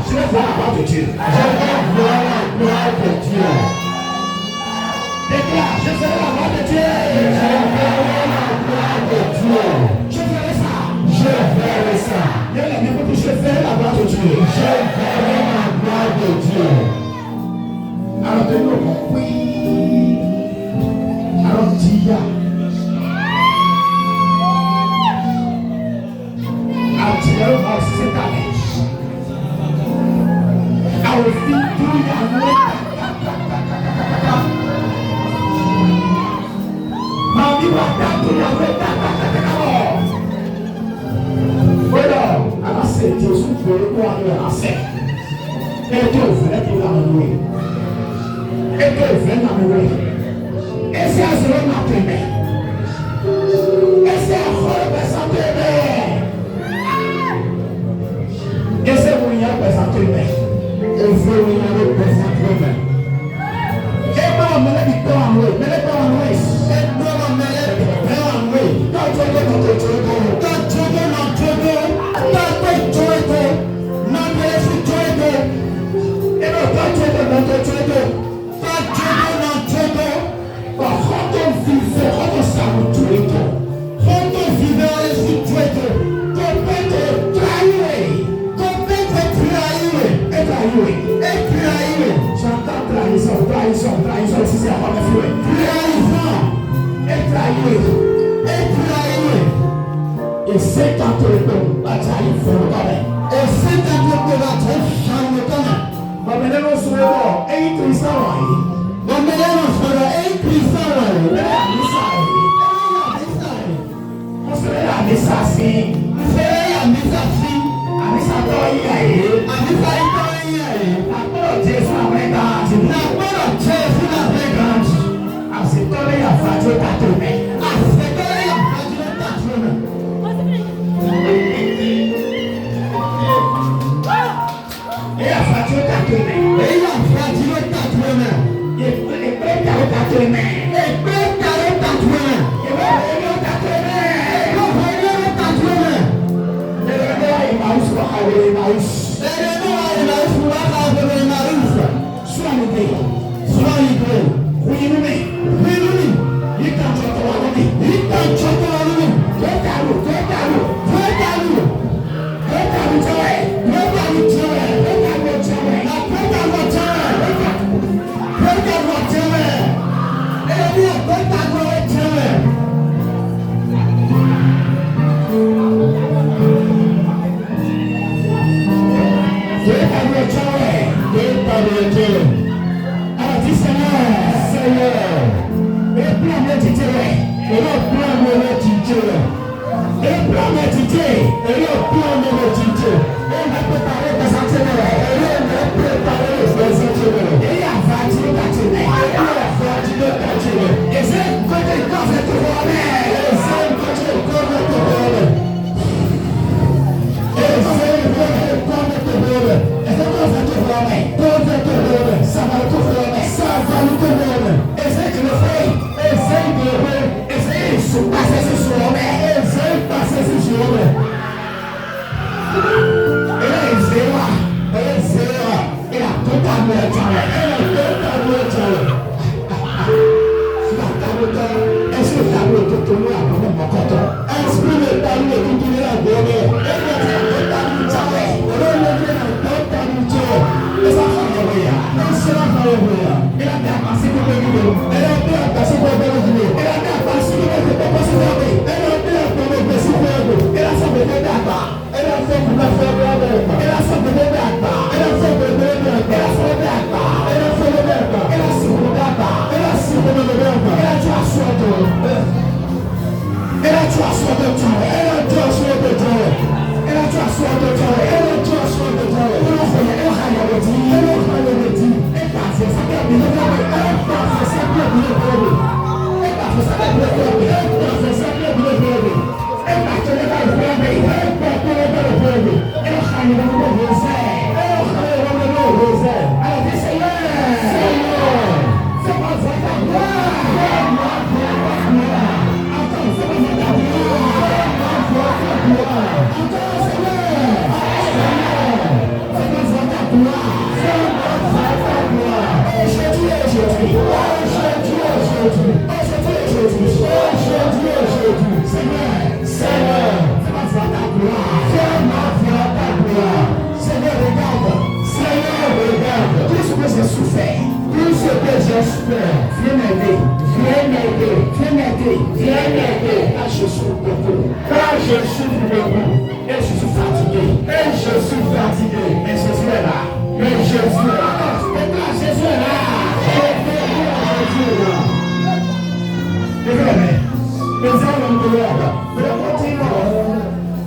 Je vais voir la gloire de Dieu. Ela j'espère. Viens m'aider. Viens m'aider. Viens m'aider. Viens m'aider. Car je souffre beaucoup. Car je souffre beaucoup. Et je suis fatigué. Et je suis fatigué. Mais Jésus est là. Mais Jésus est là. Et là, Jésus est là. Jésus est là. Levez la main. Les hommes de l'ordre.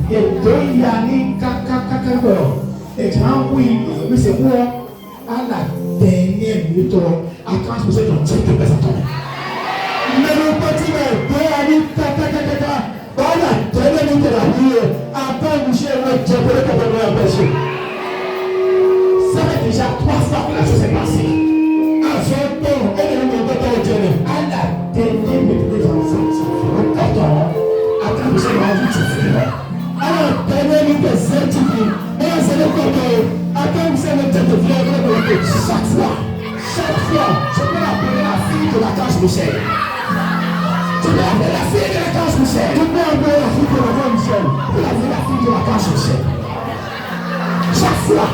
Et deux yanni kakakakako. Et quand oui, mais c'est moi à la dernière minute à transposer dans Dieu de personnes. Mais le petit deux yanni kakakakaka. Dans la dernière minute de la vie, après boucher le Dieu pour le capable de péché. Ça fait déjà 3 fois que la chose est passée. À son temps, et le moment de Dieu, à la dernière minute des enfants, le carton, après boucher le rendu du funéraire. Alors, dernière minute de certitude, et c'est le carton, après boucher le Dieu de funéraire, chaque fois, je peux appeler la fille de la cage Michel. Tu peux appeler la fille de la cage Michel. Tu peux appeler la fille de la cage Michel. Tu peux appeler la fille de la cage Michel. Chaque fois.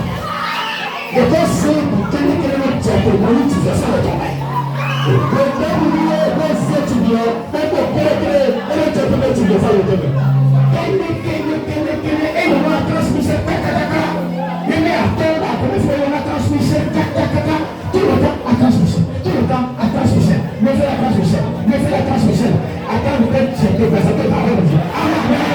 Et quand c'est pour tenir le Dieu pour nous, tu fais ça de ton main. Et quand vous voulez, quand c'est tu viens, quand vous voulez, et le Dieu pour tu fais ça de ton main. Et nous on a transmission, mais attends, la première fois on a transmission, tout le temps à transmission, tout le temps à transmission, mais fais la transmission, mais fais la transmission. Attends, vous êtes checké, parce que la parole de Dieu. Amen.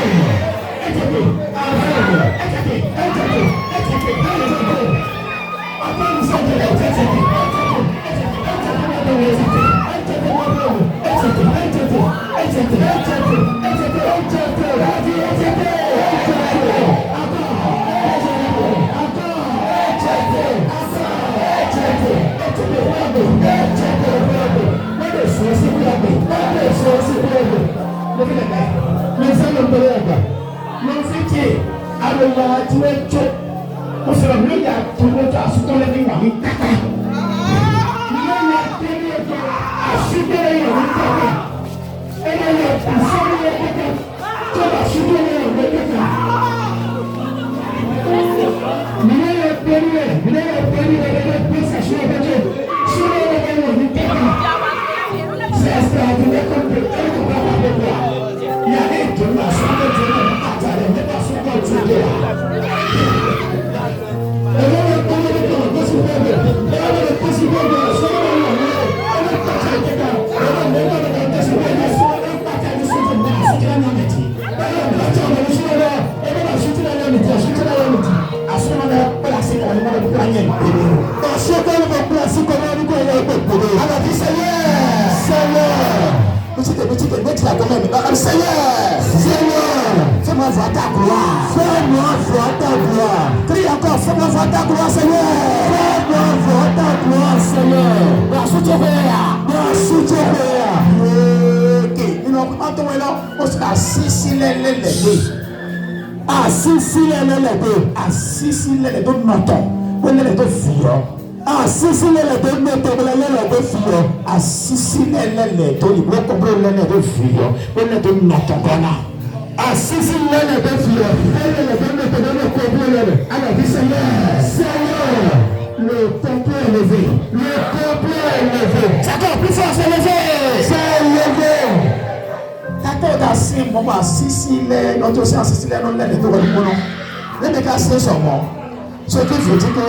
Ce qui veut dire que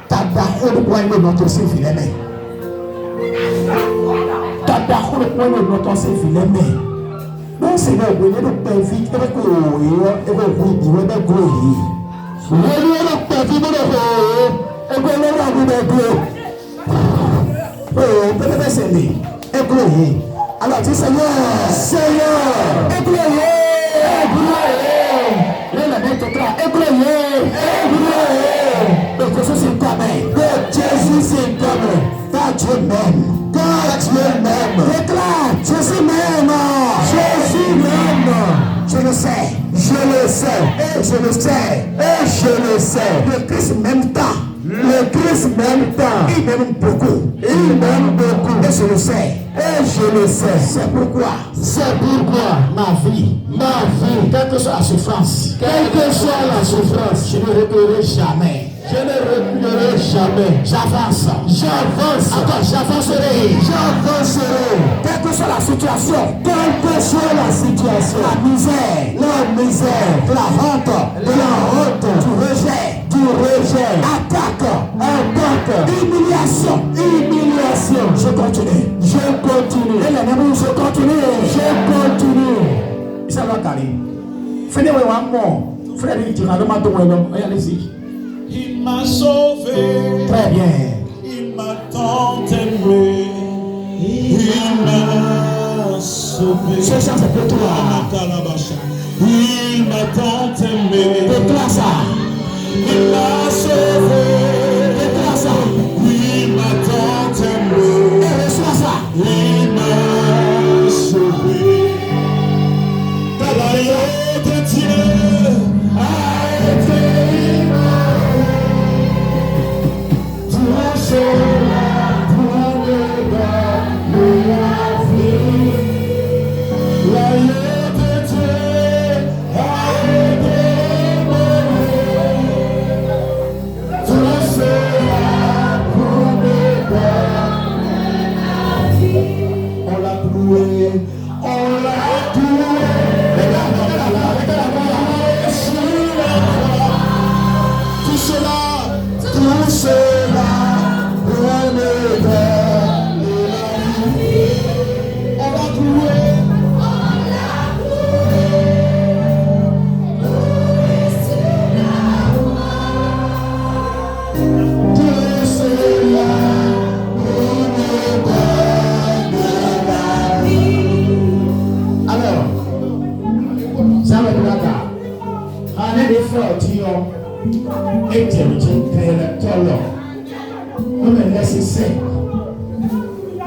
t'as le point de notre civilisation. T'as le point de notre civilisation. Non, c'est vrai, vous n'avez pas vite, vous n'avez pas vite, vous n'avez pas vite. Vous n'avez pas vite, vous n'avez pas vite. Alors, dis Seigneur, Jésus est comme car Dieu m'aime. Déclare, Jésus m'aime. Jésus m'aime. Je le sais. Et je le sais. Le Christ m'aime tant. Il m'aime beaucoup. Et je le sais. C'est pourquoi ma vie, quelle que soit la souffrance, je ne regretterai jamais. Je ne reculerai jamais. J'avance. J'avance. Attends, j'avancerai. J'avancerai. Quelle que soit la situation. Quelle que soit la situation. La misère. La honte. Du rejet. Attaque. Humiliation. Je continue. Et les mêmes, je continue. Ça va t'aller. Fais-le un mot. Frère, il m'a demandé. Allez-y. Il m'a sauvé. Très bien. Il m'a tant aimé. Il m'a sauvé. Ce chant c'est pour toi. Il m'a tant aimé. Déclare ça. Il m'a sauvé. Déclare ça. Il m'a tant aimé. Et reçois ça. Il m'a sauvé. La royauté de Dieu a été.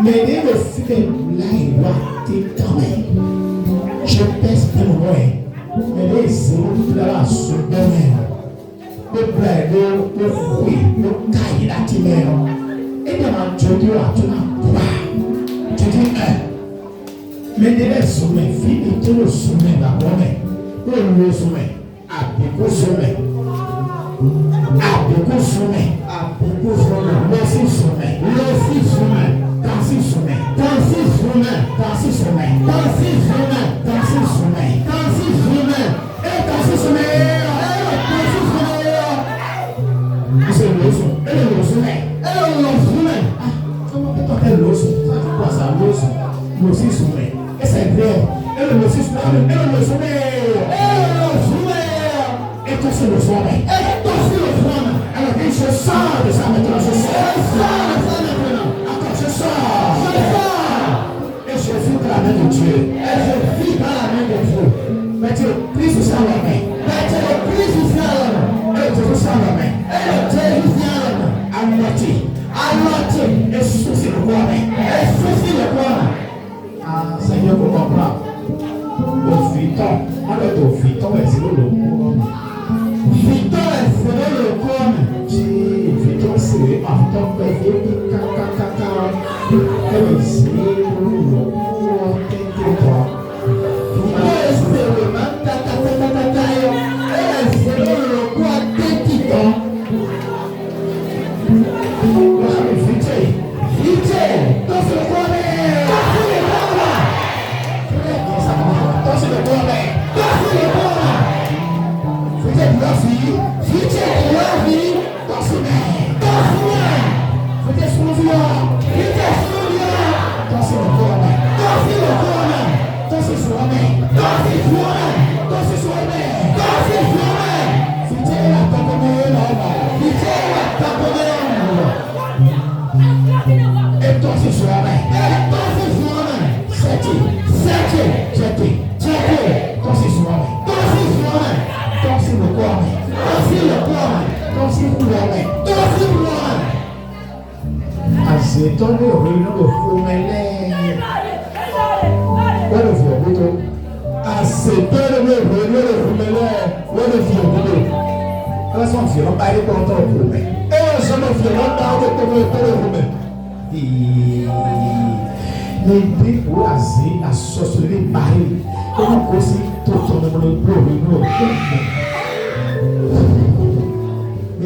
Mais dès le fait là, il va t'étonner. Je pèse pour moi. Mais les zéros là, se donnent. Le blé, le fruit, le caille, la timère. Et dans Dieu, tu n'as pas. Tu dis, mais dès le sommet, fini, tu le sommet d'abord. Le sommet, à beaucoup sommet. À beaucoup sommet. À beaucoup sommet. Merci sommet. Merci sommet. Danser sommet. Danser sommet. Danser sommet. Danser sommet. Danser sommet. Danser sommet. Et danser sommet. Danser sommet. C'est le son. Et le sommet. Et le sommet. Comment peut-on faire le son? Ça fait quoi ça? Le son. Le sommet. Et c'est vrai. Et le sommet. Et le sommet. Et le sommet. Et toi c'est le sommet. Et toi c'est le sommet. Alors je sors de ça maintenant. Je sors de ça maintenant. Je sors. Et je vis par la main de Dieu. Et je vis par la main de Dieu. Mais Dieu prie sur ça la main. Mais Dieu prie sur ça la main. Et Dieu sur ça la main. Et Dieu sur ça la main. À moitié. Et souci le quoi. Et souci le quoi. Ah, Seigneur, pour comprendre. Le fiton. Avec le fiton, c'est le coup. Fiton, c'est le coup. Fiton, c'est le coup.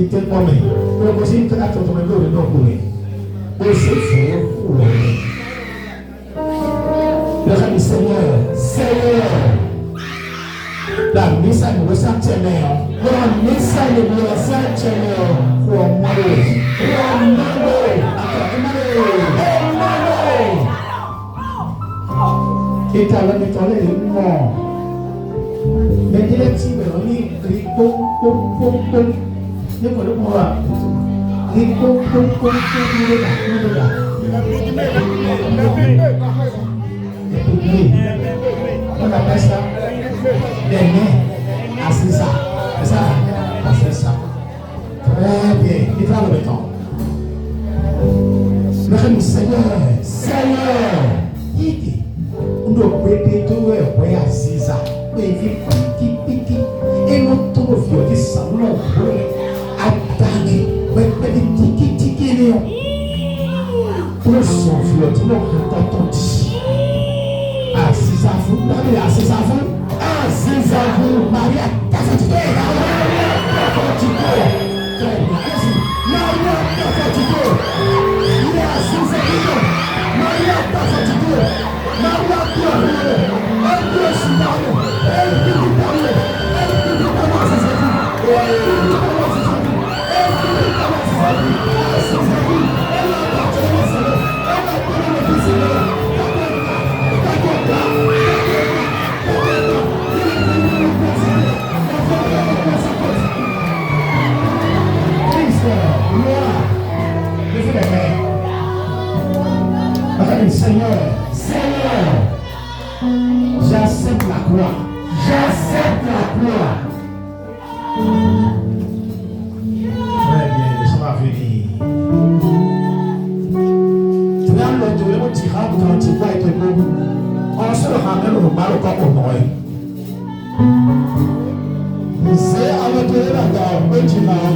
était homme. Donc, aussi, une carte de mon nom pour lui. Et c'est faux pour lui. Le Seigneur, Seigneur, la mise à nous sentir. La mise à nous sentir. Pour moi, et t'as la méthode de mort. Mais il est timide, on est pom. Ne connais pas. Pom. On appelle ça des mains à ça. C'est ça. Très bien. Il va le béton. Le Seigneur, il dit, on doit péter tout et à Ziza. Mais il pique. Et nous trouvons que ça nous attaque. Mais tiki, néon. Pour son flotte, nous entendons dit. À Ziza, vous, Maria, t'as fatigué. Seigneur, j'accepte la croix. Très bien, laisse-moi venir. Tu as le tirage quand tu vas être bon. On se ramène au mal au corps au noir. C'est avec la dame, tu m'as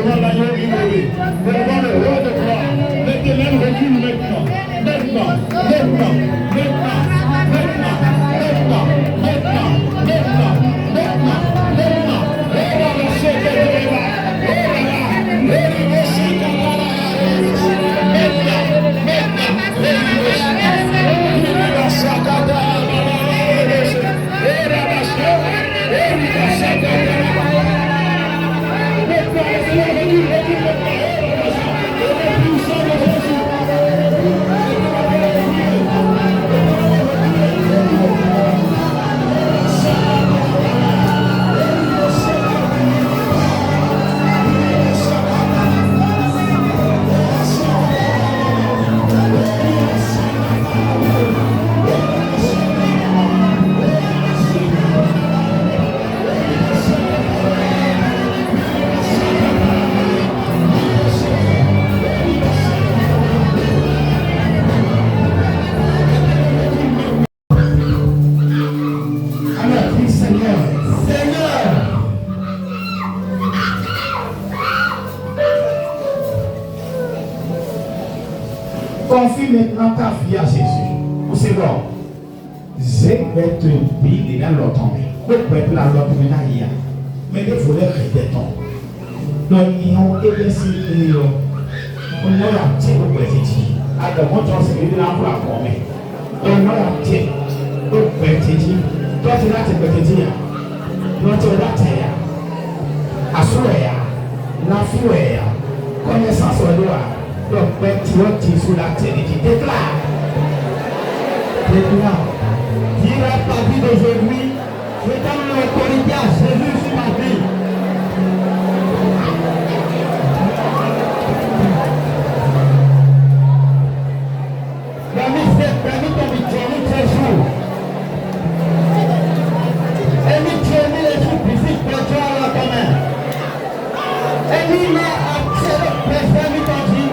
devant l'agneau immolé, devant le roi de gloire. L'éternel recule maintenant, maintenant, maintenant, maintenant, maintenant, maintenant, maintenant, maintenant, maintenant, maintenant. Et dans le chèque de l'Éva, et là, et le chèque de l'Éva, maintenant, maintenant, et le chèque de l'Éva, confie maintenant ta vie à Jésus. C'est bon. Je vais te dire dans l'automne. Le peuple a l'automne là. Mais il faut les répéter. Donc, ils ont été si on a un petit peu de petit. Alors, moi, je suis venu là pour la promesse. On a un petit peu de petit. Toi, tu l'as te petit. Toi, tu l'as te assurer. La fouille. Connaissance au doigt. Donc, tu es sur la terre et tu déclares. Déclare. Dis la partie d'aujourd'hui, je donne l'autorité à Jésus sur ma vie. Permis ton victoire, très jour. Et nous traîner les jours physiques pour toi à la commune. Et nous, là, après le préfet, nous t'en dit.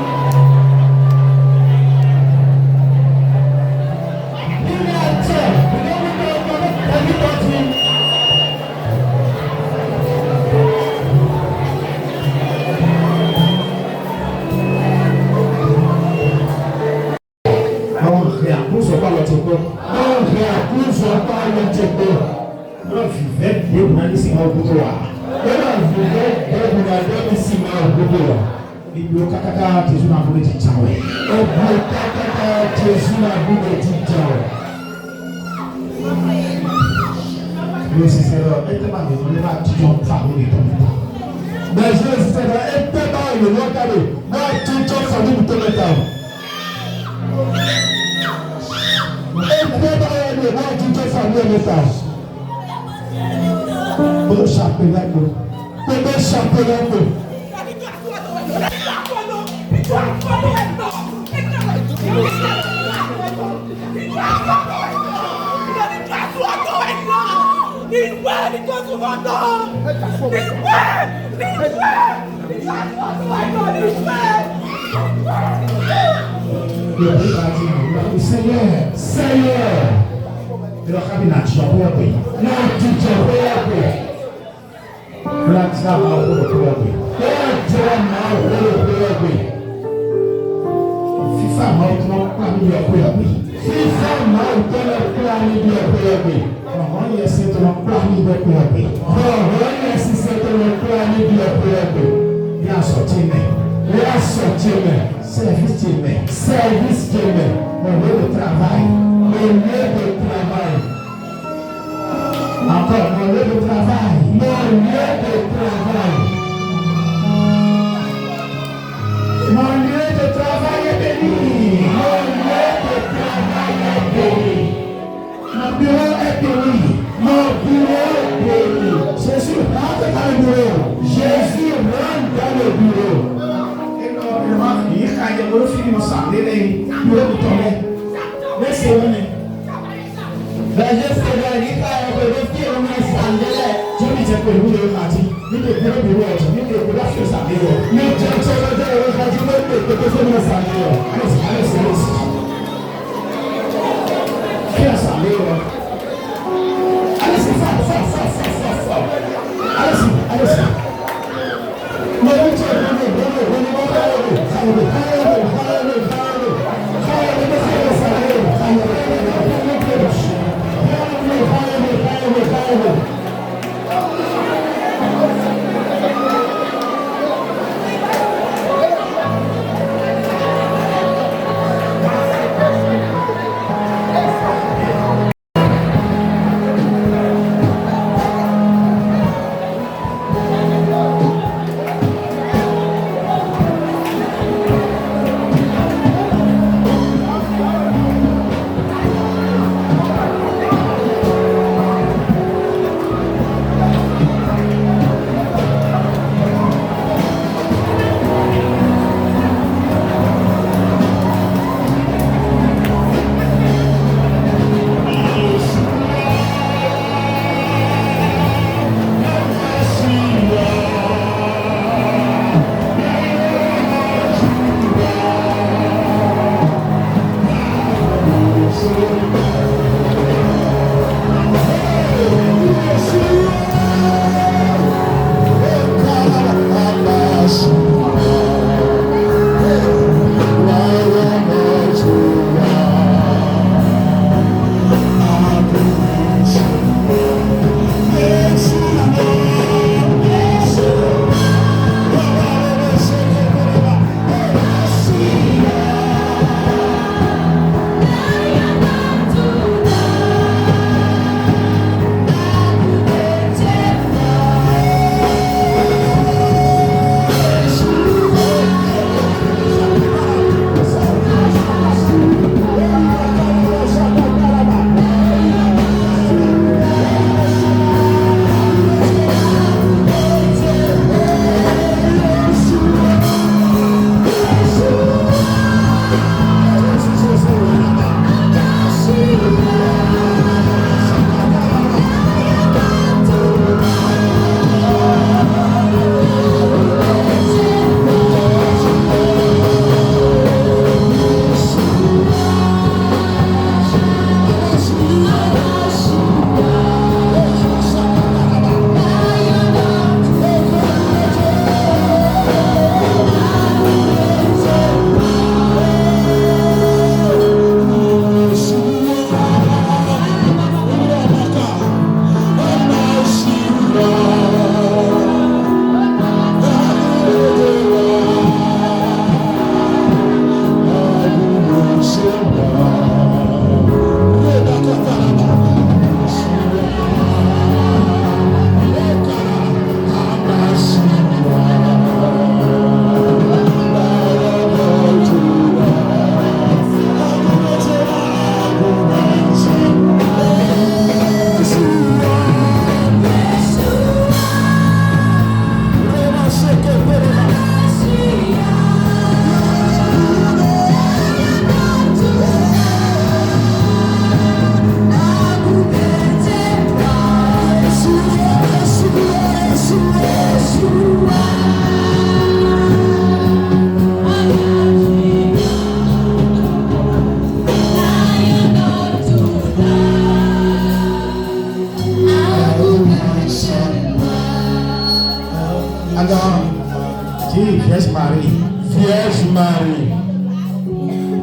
Allez-y.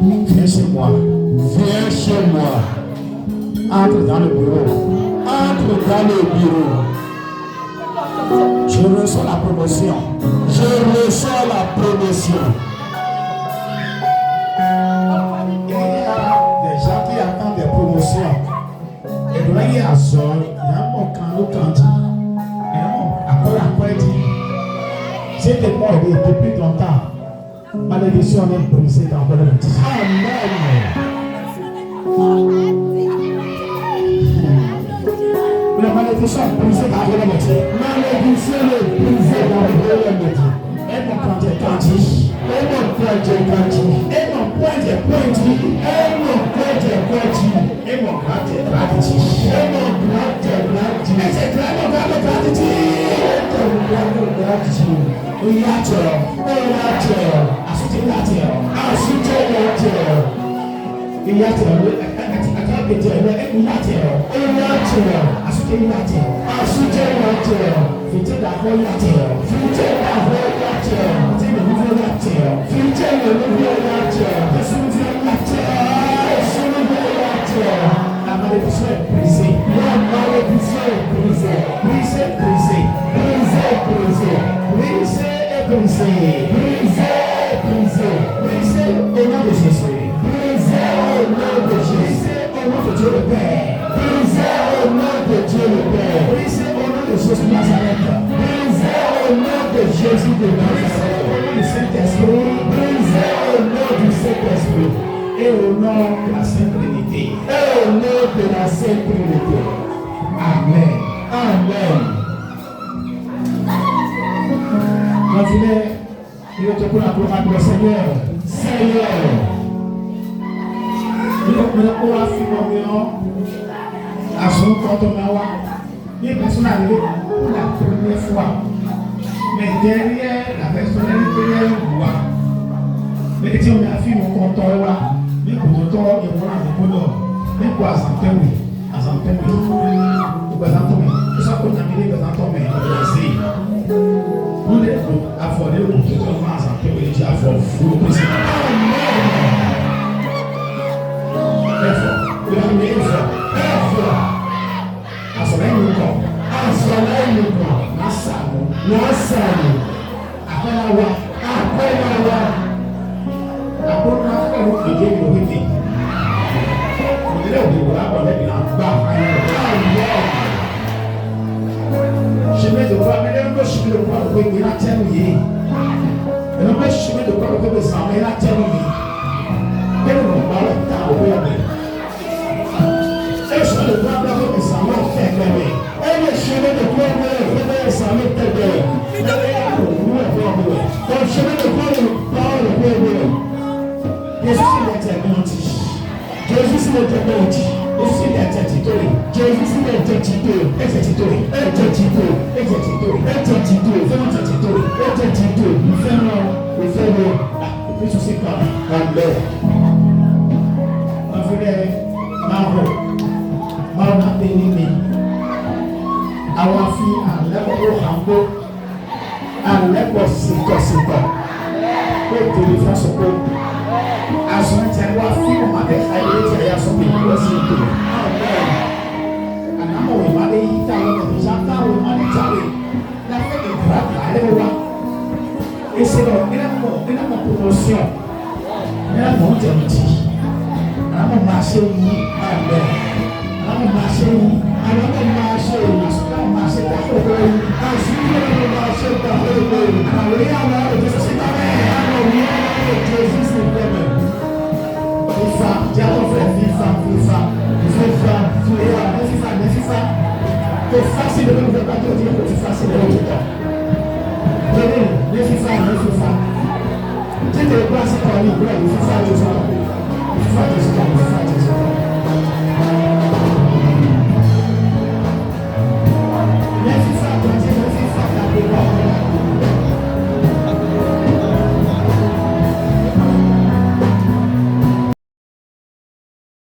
Viens chez moi. Viens chez moi. Entre dans le bureau. Entre dans le bureau. Je reçois la promotion. Je reçois la promotion. Il y a des gens qui attendent des promotions. Et là, il y a un sol. Il y a un mot quand il y a un mot à quoi dit. C'était mort depuis longtemps. Malédiction est brisée dans le monde. Amen. La malédiction est brisée dans le monde. Malédiction est brisée dans le monde. Et mon point de candy. Et mon point de candy. Et mon point de pointy. Et mon point de pointy. Et mon grand de gratitude. Et mon grand de gratitude. Et c'est très mon grand de gratitude. Et ton grand de gratitude. Il y a toi. Il y a toi. Ensuite, il y a toi. Ensuite, il y a toi. Il y a toi. Il y a toi. Ensuite, il y a toi. Ensuite, il y a toi. Fêtez d'abord, il y a toi. Fêtez d'abord, il y a toi. Fêtez le nouveau, il y a toi. Fêtez le nouveau, il y a toi. Le souvenir, il y a toi. Le souvenir, il y a toi. La malédiction est brisée. La malédiction est brisée. Brisée, brisée. Brisée, brisée. Brisée et brisée. Brisée, brisée. Brisée au nom de Jésus. Brisée au nom de Jésus. Brisée au nom de Dieu le Père. Brisée au nom de Dieu le Père. Brisée au nom de Jésus de Nazareth. Brisée au nom de Jésus de Nazareth. Au nom du Saint-Esprit. Brisée au nom du Saint-Esprit. Et au nom de la Sainte Trinité. Et au nom de la Sainte Trinité. Amen. Amen. Quand il est pour l'acclamation du Seigneur. Seigneur. Il est pour la fille à son compte Mawa. Les personnes arrivent pour la première fois. Mais derrière la personnalité, il y a une voix. Mais si on a fait mon compte, mais pour le temps, il y a un peu mais pour Azantewi, pour Azantewi, tout ça qu'on a mis les Azantewi, on est affordé au gouvernement Azantewi, il y a fort fou, président. Chemin de croix, mais le chemin de croix, il a terminé. Et le chemin de croix, il a terminé. Et le combat, il a terminé. Et le chemin de croix, il a terminé. Et le chemin de croix, le chemin de croix, Jésus s'il était menti. Jésus s'il était titulé. Jésus s'il était titulé. Était titulé. Était titulé. Était titulé. Était titulé. Fais-moi te titulé. Était titulé. Fais-moi. Et puis ceci par Amen. Ma frère, Maro n'a béni. Àwọn afi alẹ́kọ̀ọ́ hambo alẹ́kọ̀ọ́ sìkọ̀sìkọ̀ kó tèmi fún sọ́kó asọ̀ntẹ̀ wá fi ọmọdé ayé tí a yà sọ pé ìlú ẹ̀sìn ètò ànámọ̀ wò ìmọ̀lẹ́ yìí tá a lọ́kọ̀ tó sáńtà wò ìmọ̀lẹ́ tàwé láfẹ́ ìgbà alẹ́ wa èsì lọ ìnáwó promotion ìnáwó jẹ̀mùtì ànámọ̀ máa ṣe wù àbẹ̀ ànámọ̀ máa ṣe wù ànámọ̀ máa ṣe wù àsọ̀tà máa ṣe dákòrò wù àsọ̀tà máa ṣe dákòrò wù àwòrán àwọn ọ̀dọ́ sí dábẹ́ àwọn ọ̀dọ́ Jésus sí dábẹ́. FIFA, diabo frère, FIFA. C'est facile de ne pas te dire que tu fasses de l'autre temps. Venez, les FIFA. Tu te places par les bras, les FIFA,